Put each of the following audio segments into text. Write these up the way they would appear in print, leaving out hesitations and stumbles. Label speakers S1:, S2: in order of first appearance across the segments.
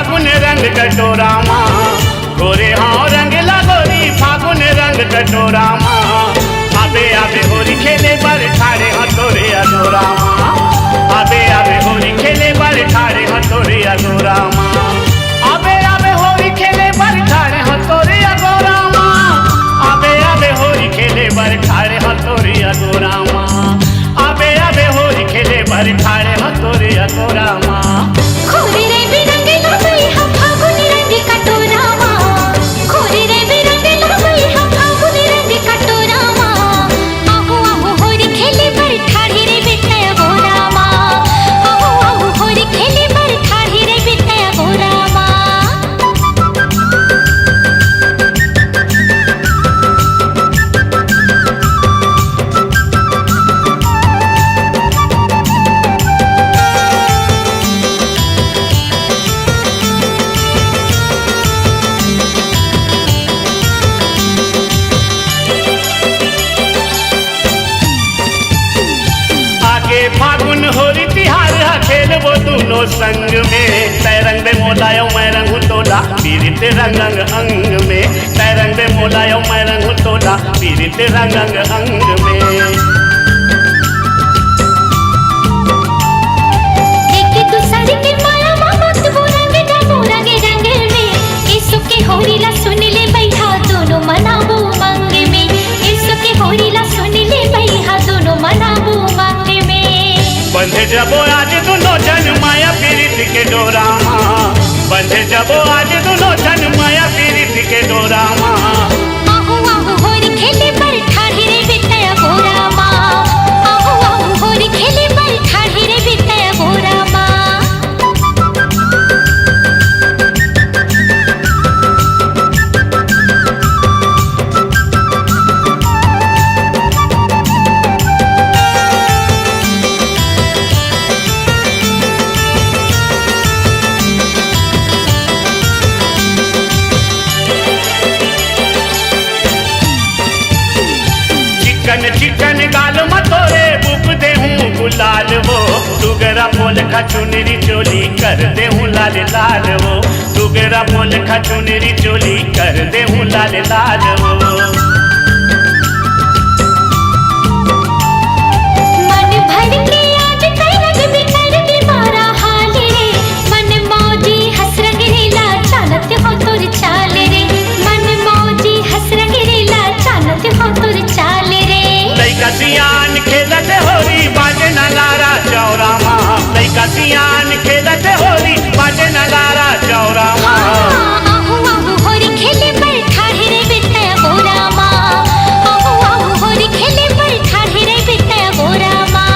S1: फागुन रंग कटोरा माँ गोरे हाँ रंग लगोरी फागुन रंग कटोरा माँ आबे आबे होरी खेले बर ठाड़े हथोरे अगोरा माँ आबे आबे होरी खेले बर ठाड़े हथोरे अगोरा माँ आबे आबे होरी खेले बर ठाड़े हथोरे अगोरा माँ आबे आबे होरी खेले बर ठाड़े हथोरे अगोरा माँ आबे आबे होरी खेले बर ठाड़े हथोरे अगोरा माँ
S2: खोरे रे बिरंग लगई हम फागुन रंग कटोरा माँ खोरे रे बिरंग लगई हम फागुन रंग कटोरा माँ आहू आहू होरी खेले बर ठाड़ी रे बिटया गोरा माँ आहू आहू होरी खेले बर ठाड़ी रे बिटया गोरा माँ
S1: फागुन होरी तिहार खेलबो दोनों संग में तै रंग में मोलायो मैं रंग तोला पीरित रंग अंग अंग में तै रंग में मोलायो मैं रंग तोला पीरित रंग अंग अंग में
S2: देखे तू सारी के माया मामा तू वो रंग डबोरा के रंग में इसो के होरी ला सुन ले बैठा दोनों मनाबो मंग में इसो के होरी ला सुन ले बैठा दोनों मनाबो मंग में
S1: बंधे जबो आज दोनों जन माया पीरित के डोरा माँ बंधे जबो आज दोनों जन माया पीरित के डोरा माँ
S2: आहू आहू होरी खेले पर ठाड़ी रे बिटया गोरा माँ आहू आहू होरी खेले पर ठाड़ी रे बिटया गोरा माँ
S1: चिकन चिकन गाल मतोरे बुक दे हूँ गुलाल वो तुगरा बोल खचुनरी चोली कर दे हूँ लाल लाल वो तुगरा बोल खचुनरी चोली कर दे हूँ लाल लाल वो
S2: मन भर के आज कई रंग बिखर के मारा हाल रे मन मौजी हंस रंग रेला चालत हो तुर चाल रे मन मौजी हंस रंग रेला चालत हो तुर चाल रे
S1: लइका सियान खेलत होरी बाजे न लारा चौरा माँ लइका सियान खेलत होरी बाजे न लारा चौरा माँ
S2: आहू आहू होरी खेले पर ठाड़ी रे बिटया गोरा माँ आहू आहू होरी खेले पर ठाड़ी रे बिटया गोरा माँ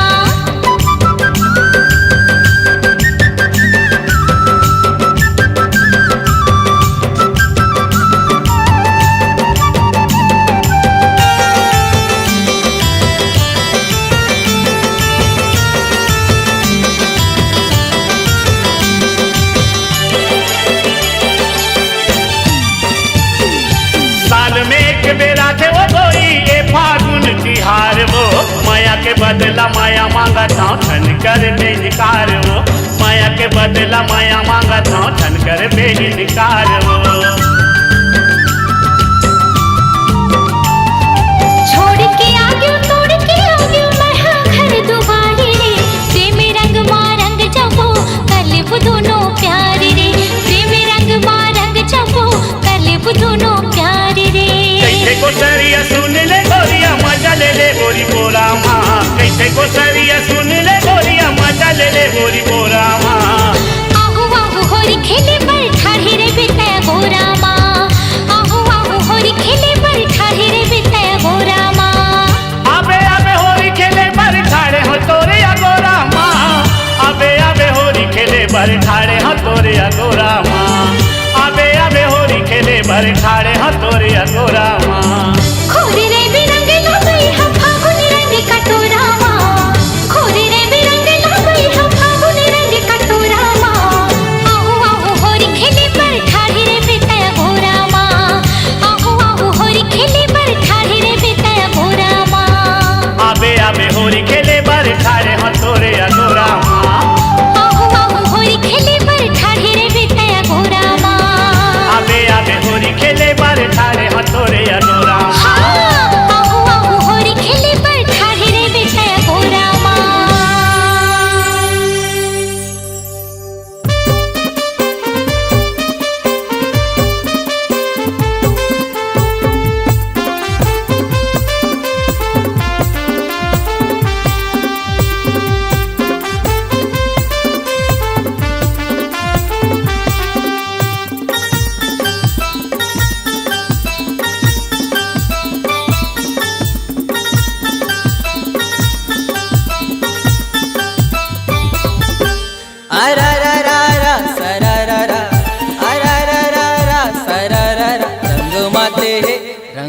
S1: साल में एक बेरा थे वो गोरी ये फागुन तिहार वो माया के बदला माया मांगा था ठन कर बेनिकार वो माया के बदला माया मांगा था ठन कर बेनिकार वो
S2: छोड़ के आगे तोड़ के आगे मैं हाँ घर दुबारे रे प्रेम रंग माँ रंग जबो कलिब दोनों प्यार रे प्रेम रंग माँ रंग जबो कलिब दोनों प्यार रे
S1: कैसे को सरिया सुन ले गोरिया मजा ले ले गोरी बोरा माँ कैसे को सरिया सुन ले गोरिया मजा ले ले गोरी बोरा माँ
S2: आहू आहू होरी खेले पर ठाड़ी रे बिटया गोरा माँ आहू आहू होरी खेले पर ठाड़ी रे बिटया गोरा माँ
S1: आबे आबे होरी खेले बर ठाड़े हो तोरे अगोरा माँ आबे आबे होरी खेले बर ठाड़े हो तोरे अगोरा माँ आबे आबे होरी खेले बर ठाड़े हो तोरे अगोरा माँ
S2: खोरे रे बिरंग लगई हम फागुन रंग कटोरा माँ खोरे रे बिरंग लगई हम फागुन रंग कटोरा माँ आहू आहू होरी खेले पर ठाड़ी रे बिटया गोरा माँ आहू आहू होरी खेले पर ठाड़ी रे बिटया गोरा माँ
S1: आबे आबे होरी खेले बर ठाड़े हो तोरे अगोरा माँ
S2: आहू आहू होरी खेले पर ठाड़ी रे बिटया गोरा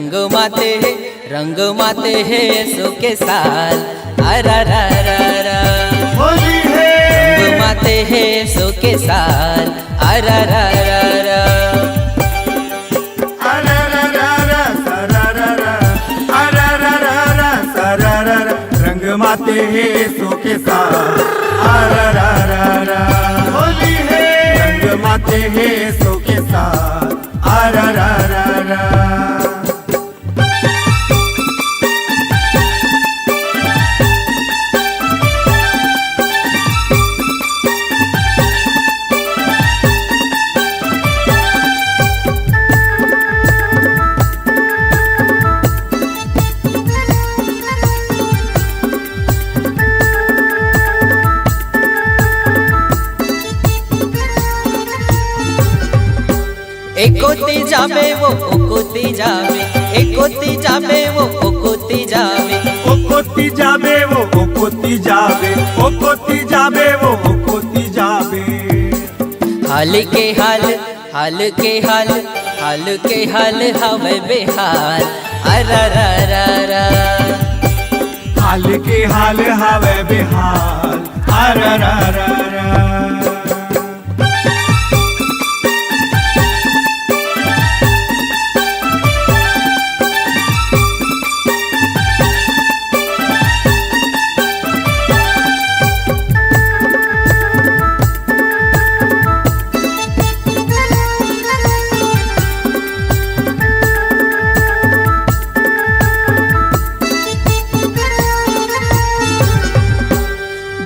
S3: रंग माते है सो के साल अरा रा रा रा
S1: होली है
S3: रंग माते है सो के साल अरा रा रा रा
S1: रंग माते है सो के साथ आरा रा रा रा होली है रंग माते है सो के साथ आरा रा रा रा
S3: एकोती जावे वो ओकोती जावे एकोती जावे वो ओकोती जावे
S1: ओकोती जावे वो ओकोती जावे ओकोती जावे वो ओकोती जावे
S3: हाल के हाल हवे बेहाल अरा रा रा रा
S1: हाल के हाल हवे बेहाल आरा रा रा रा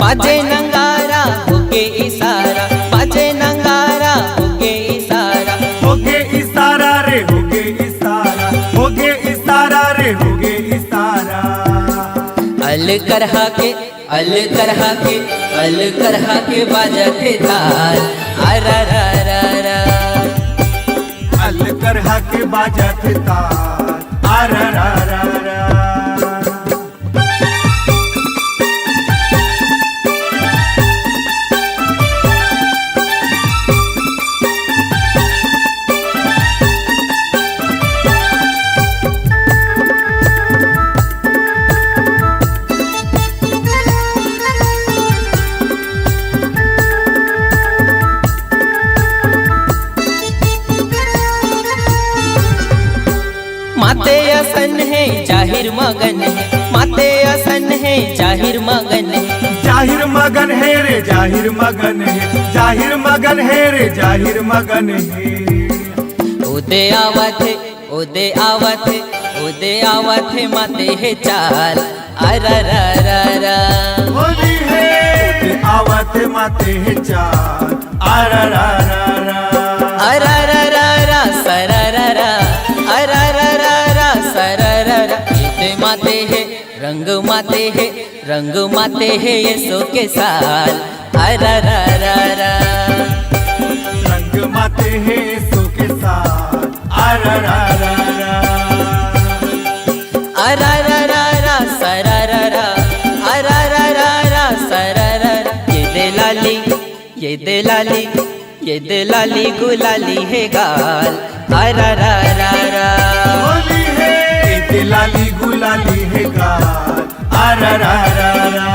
S3: बाजे नंगारा होके इशारा बाजे नंगारा होके इशारा
S1: होगे इशारा रे होगे इशारा होगे इशारा रे होगे इशारा
S3: अल करहा के बाजते ताल अरा रा रा रा
S1: अल करहा के बाजत ताल आरा रा रा रा
S3: माते असन है जाहिर मगन है माते असन है जाहिर मगन है
S1: जाहिर मगन है रे जाहिर मगन है जाहिर मगन है रे जाहिर मगन है
S3: उदे आवत है माते है चाल अरा रा रा रा
S1: होली है उदे आवत माते है चाल आरा रा रा रा
S3: अरा रा रा रा सरा रा रा अरा रा रा रा सरा रा रा ये माते है रंग माते है ये सो के साल अरा रा रा रा
S1: रंग माते है सो के साथ आरा रा रा रा
S3: अरा रा रा रा सरा रा रा अरा रा रा रा सरा रा रा ये दे लाली गुलाली है गाल अरा रा रा रा
S1: होली है ये लाली गुलाली है गाल आरा रा रा रा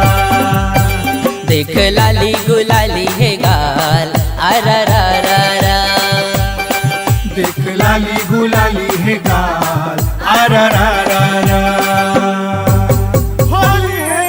S3: देख लाली गुलाली है गाल अरा रा रा रा
S1: देख लाली गुलाली है गाल आरा रा रा रा होली है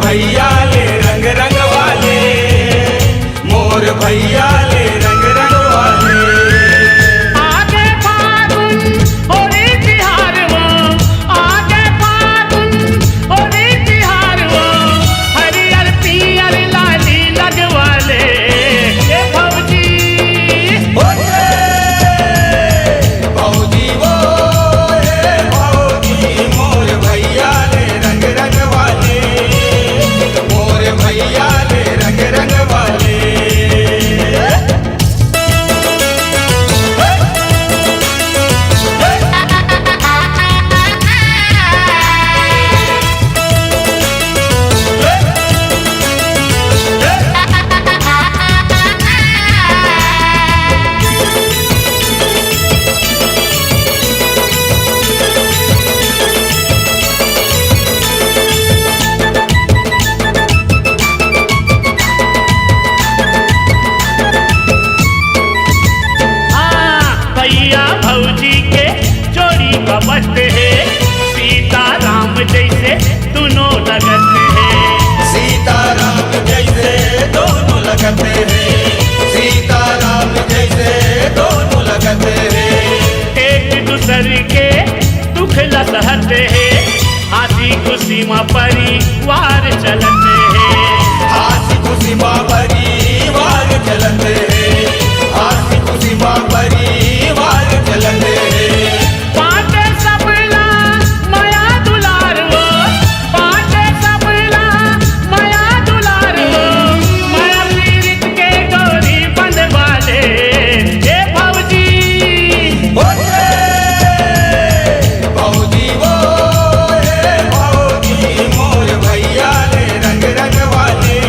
S4: भैया ले रंग रंग वाले मोर भैया ले रंग रंग वाले
S1: आगे फागुन होली तिहार वो आगे फागुन होली भैया भौजी के जोड़ी बबत है, सीता राम जैसे दोनों लगते हैं।
S4: सीताराम जैसे दोनों लगते हैं, सीताराम जैसे दोनों लगते हैं।
S1: एक दूसरे के दुख लसहते हैं, हंसी खुशी में परिवार चलते हैं।
S4: हंसी खुशी माँ परिवार चलते हैं, हंसी खुशी माँ परिवार चलते हैं।
S1: बाटे सबला माया दुलार हो, बाटे सबला माया दुलार हो, माया पीरित के डोरी बंधवाले हे भौजी।
S4: भौजी वो हे भौजी, मोर भैया ले रंग रंग वाले,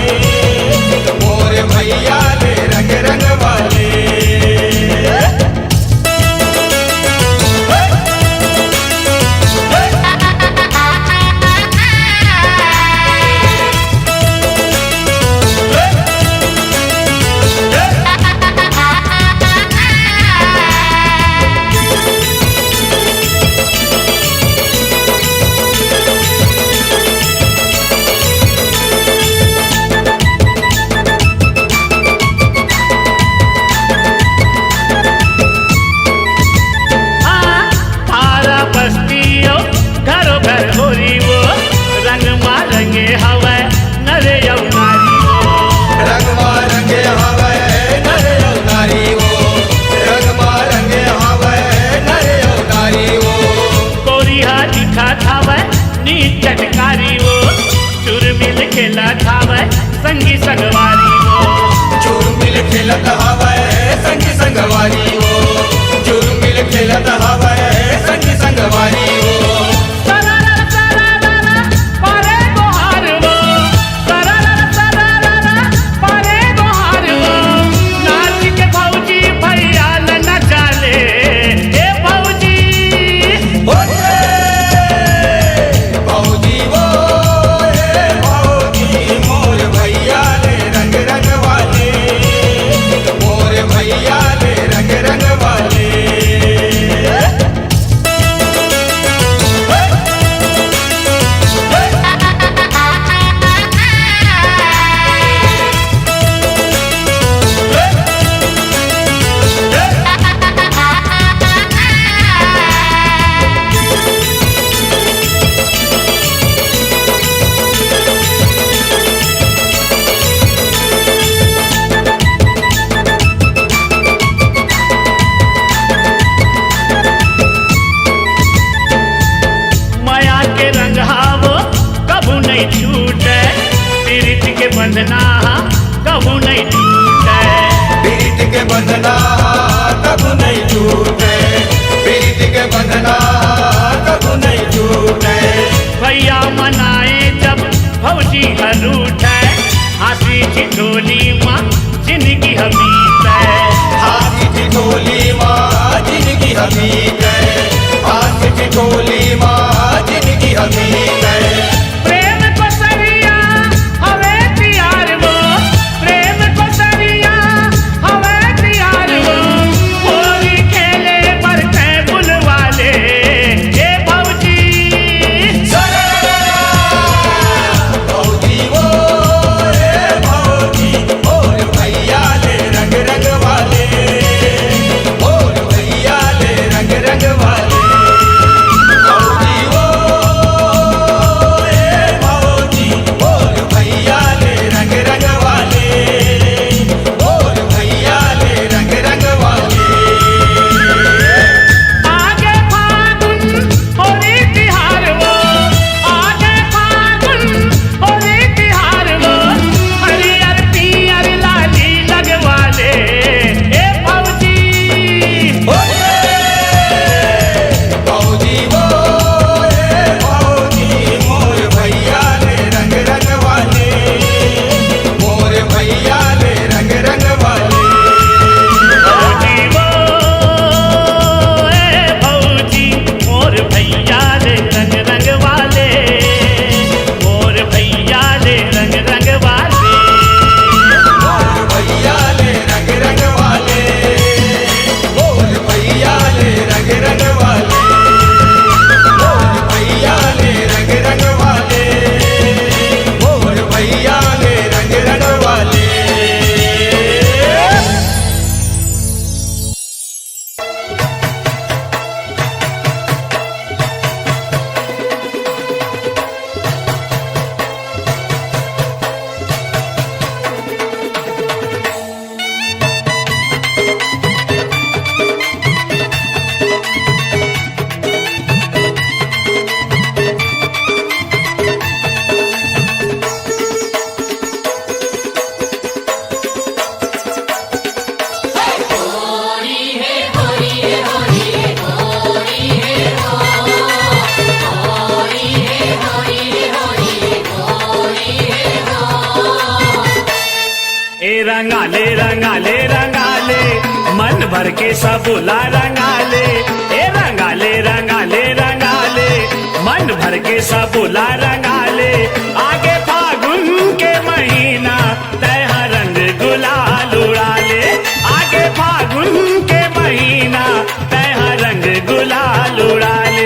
S4: मोर भैया ले रंग रंग वाले।
S1: हाँ, थारा बस्तियों घरों घर होरी वो, रंग मारंगे हवा नरे यौ नारी वो।
S4: रंगवा रंगे हवे नरे और नारी वो, रंगवा रंगे हवे नरे और नारी वो।
S1: कोरिया दिखा थावे नी चटकारी वो, चुरमिल खेला थावे संगी संगवारी वो।
S4: चुरमिल खेलत हवे संग संगवारी वो, चुरमिल खेलत हवे संग संगवारी वो।
S1: सरारा सरारा परे गोहार वो, सरारा सरारा परे गोहार वो, नाच के भौजी भैया न नचाले हे भौजी।
S4: भौजी वो हे भौजी, मोर भैया ले रंग रंग वाले, मोर भैया ले रंग रंग वाले।
S1: माया के रंग हावो कबू नहीं छूटे, पीरित के बंधना कबू नहीं टूटे।
S4: पीरित के बंधना कबू नहीं टूटे, पीरित के बंधना कबू नहीं टूटे।
S1: भैया मनाए जब भौजी हर उठे, हंसी ठिठोली माँ जिंदगी हबीब है।
S4: हाथी ठिठोली माँ जिंदगी हमीद है, हाथी ठिठोली माँ जिंदगी हमीद है।
S1: प्रेम को सरिया हवे प्यार वो, प्रेम को सरिया हवे प्यार वो, होली खेले बरते बुलवाले हे भौजी।
S4: भौजी वो हे भौजी, मोर भैया ले रंग रंग वाले, मोर भैया ले रंग रंग वाले। भौजी वो
S1: भर के सबूला रंगाले, ए रंगाले रंगाले रंगाले, मन भर के सबूला रंगाले। आगे फागुन के महीना तैहा रंग गुलाल उड़ाले, आगे फागुन के महीना तैहा रंग गुलाल उड़ाले।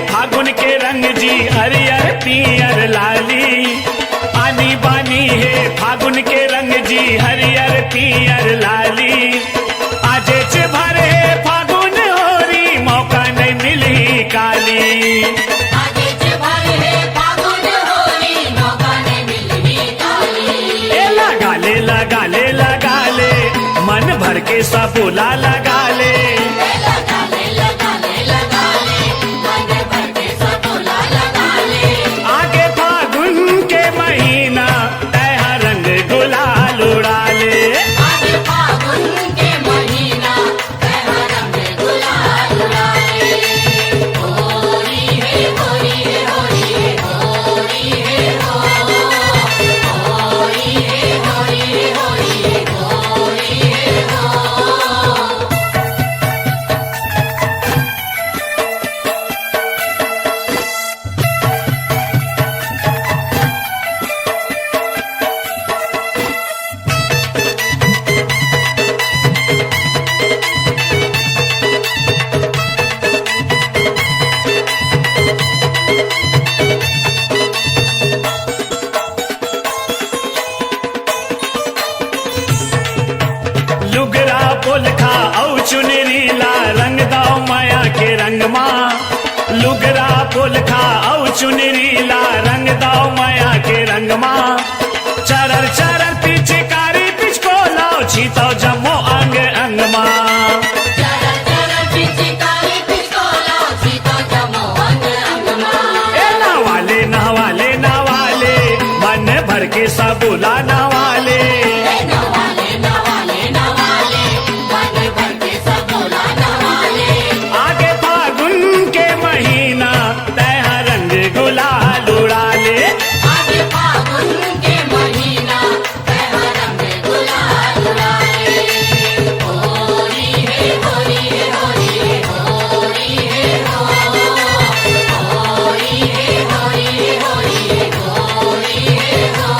S1: फागुन के रंग जी हरियर पियर लाली, आनी बानी है फागुन के रंग जी हरियर पियर लाली। आजे च भरे फागुन होरी मौका नहीं मिली काली,
S2: आगे च भरे फागुन होरी मौका नहीं मिली काली।
S1: ए लगाले लगाले लगाले मन भर के सबूला लगाले, लुगरा पोलखा औ चुनरी ला रंग दाओ माया के रंग माँ, लुगरा पोलखा औ चुनरी ला रंग दाओ माया के रंग माँ। चरर चरर पीछे कारी पिछको लाओ छीतो जमो अंग अंग माँ, ए नवाले नवाले नवाले मन भर के सबूला नवाले। आगे फागुन के महीना तैहा रंग गुलाल उड़ाले,
S2: आगे फागुन के महीना तैहा रंग गुलाल उड़ाले। होरी है होरी है होरी है होरी है होरी है होरी है होरी है होरी है हो।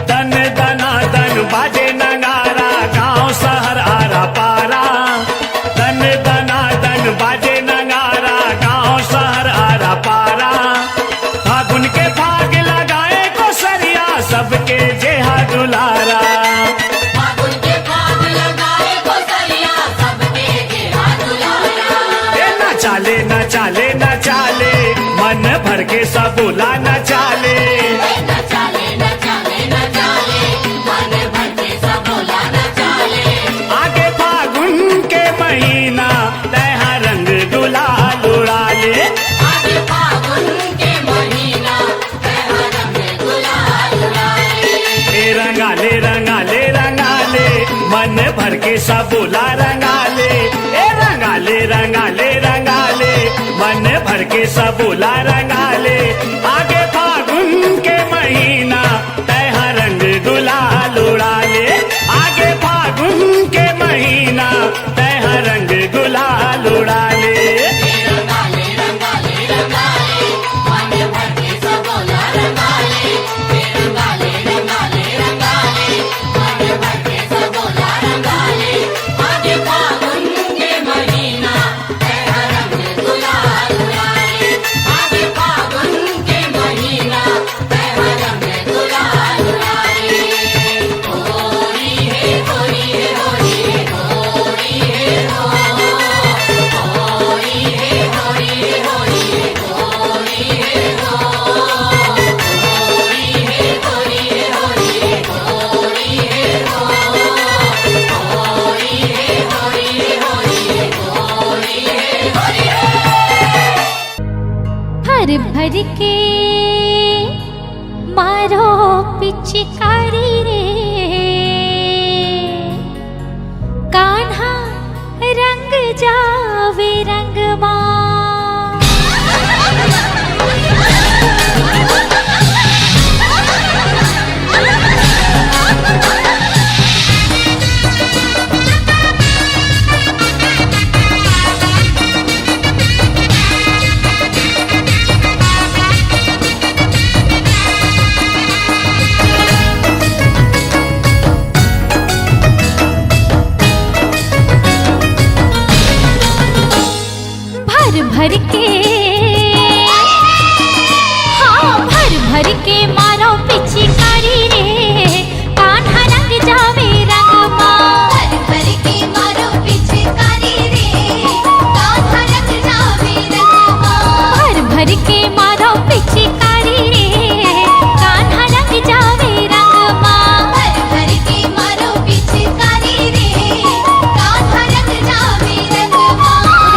S1: दन दना दन बाजे नगारा गांव शहर आरा पारा, दन दना दन बाजे नगारा गांव शहर आरा पारा। फागुन के फाग लगाए को सरिया सबके जेहा दुलारा,
S2: फागुन के फाग लगाए को सरिया सबके जेहा दुलारा।
S1: ए न चाले न चाले न चाले मन भर के सबूला न चाले,
S2: न चाले न चाले न चाले मन भर के सबूला न चाले।
S1: आगे फागुन के महीना तैहा रंग गुलाल उड़ाले,
S2: आगे फागुन के महीना तैहा रंग गुलाल उड़ाले।
S1: ए रंगाले रंगाले रंगाले के सबूला रंगाले, ए रंगाले रंगाले रंगाले, मन भर के सबूला रंगाले। आगे फागुन के महीना तैहा रंग गुलाल उड़ाले, आगे फागुन के महीना तैहा रंग गुलाल उड़ाले।
S2: भर भर के मारो पिचकारी रे, कान्हा रंग जावे रंगवा। भर के हाँ भर भर के मारो पिचकारी रे, कान्हा रंग जावे रंगवा। भर भर के मारो पिचकारी रे, कान्हा रंग जावे रंगवा। भर भर के मारो पिचकारी रे, कान्हा रंग जावे रंगवा। भर भर के मारो पिचकारी रे, कान्हा रंग जावे रंगवा।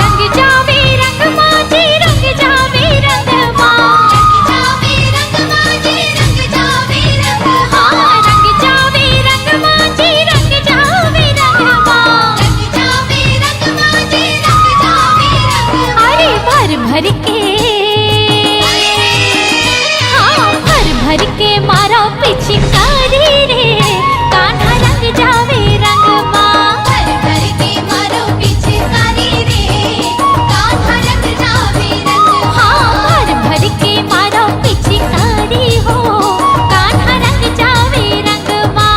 S2: रंग जावे रंगवा जी रंग जावे रंगवा, रंग जावे रंगवा जी रंग जावे रंगवा। रंग जावे रंगवा जी रंग जावे रंगवा, रंग जावे रंगवा जी रंग जावे रंगवा। अरे भर भर के हाँ भर भर के मारो पिचकारी रे, कान्हा रंग जावे रंगवा। भर भर के मारो पिचकारी रे, कान्हा रंग जावे रंगवा। हाँ भर भर के मारो पिचकारी हो, कान्हा रंग जावे रंगवा।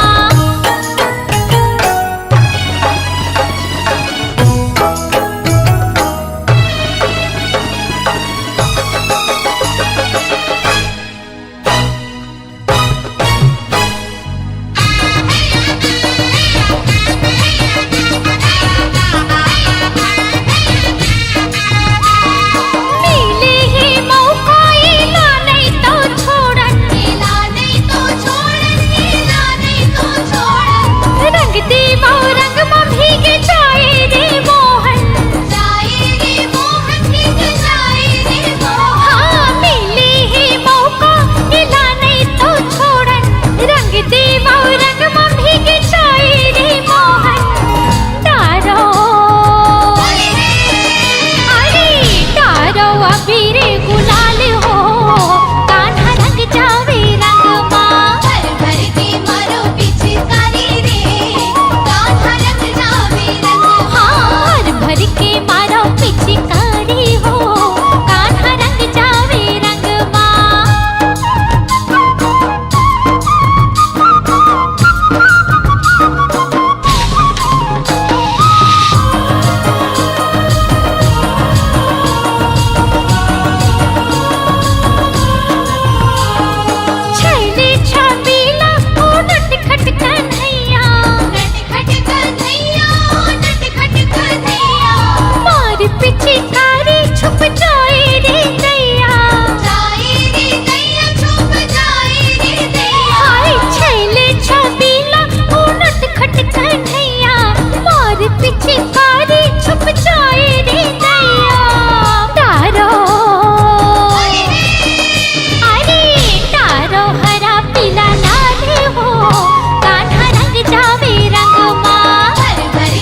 S2: मिले ही मौका इला नहीं तो छोड़न, इला नहीं तो छोड़न, इला नहीं तो छोड़न। रंग दीवा रंग में भीगे जाए रे मोहन, जाए रे मोहन भीगे जाए रे मोहन। हाँ मिले ही मौका इला नहीं तो छोड़न, रंग दीवा रंग में भीगे जाए रे मोहन। डारो अरे डारो अबीर गुलाल हो, कान्हा रंग जावे रंगवा। भर भर के मारो पिचकारी रे, कान्हा रंग जावे रंगवा। भर भर के मारो पिचकारी हो, कान्हा रंग जावे रंगवा। छैले छबीला ओ नट खट कन्हैया, नट खट कन्हैया, नट खट कन्हैया। मार पिचकारी छुप जाए रे दैया, जाए रे दैया छुप जाए रे दैया। हाय छैले छबीला ओ नट खट कन्हैया, मार पिचकारी छुप जाए रे दैया। तारो अरे तारो हरा पीला लाल हो, कान्हा रंग जावे रंगवा। भर भर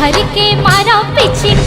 S2: भर के मारा पिचकारी